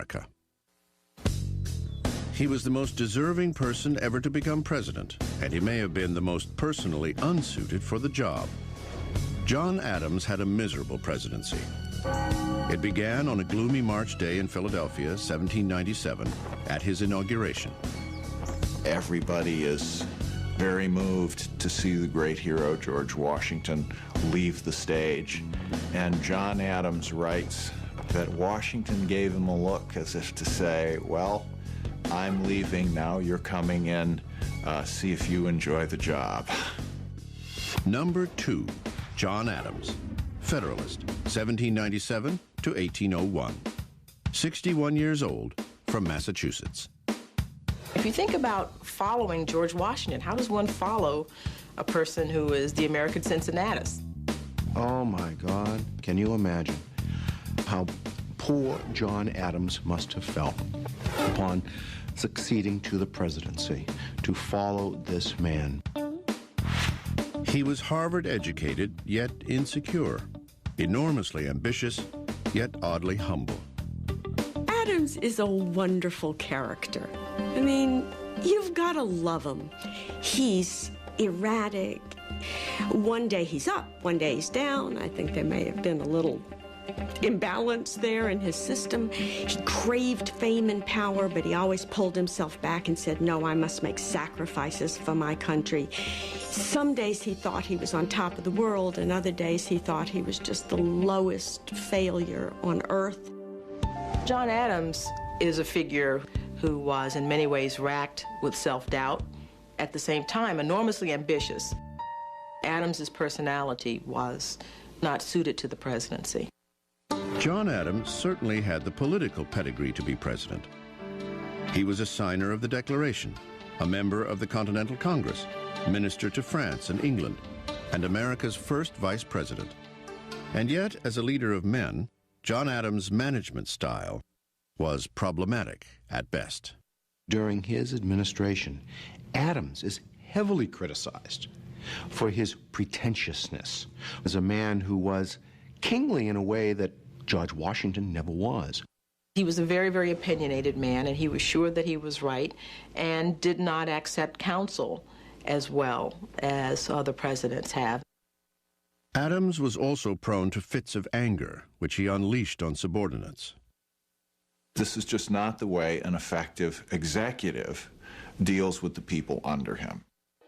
America. He was the most deserving person ever to become president, and he may have been the most personally unsuited for the job. John Adams had a miserable presidency. It began on a gloomy March day in Philadelphia, 1797, at his inauguration. Everybody is very moved to see the great hero George Washington leave the stage. And John Adams writes that Washington gave him a look as if to say, well, I'm leaving, now you're coming in, see if you enjoy the job. Number 2, John Adams, Federalist, 1797 to 1801. 61 years old, from Massachusetts. If you think about following George Washington, how does one follow a person who is the American Cincinnatus? Oh my God, can you imagine how poor John Adams must have felt upon succeeding to the presidency, to follow this man. He was Harvard educated, yet insecure, enormously ambitious, yet oddly humble. Adams is a wonderful character. I mean, you've got to love him. He's erratic. One day he's up, one day he's down. I think there may have been a little imbalance there in his system. He craved fame and power, but he always pulled himself back and said, no, I must make sacrifices for my country. Some days he thought he was on top of the world, and other days he thought he was just the lowest failure on earth. John Adams is a figure who was in many ways racked with self-doubt, at the same time enormously ambitious. Adams's personality was not suited to the presidency. John Adams certainly had the political pedigree to be president. He was a signer of the Declaration, a member of the Continental Congress, minister to France and England, and America's first vice president. And yet, as a leader of men, John Adams' management style was problematic at best. During his administration, Adams is heavily criticized for his pretentiousness as a man who was kingly in a way that George Washington never was. He was a very, very opinionated man, and he was sure that he was right and did not accept counsel as well as other presidents have. Adams was also prone to fits of anger, which he unleashed on subordinates. This is just not the way an effective executive deals with the people under him.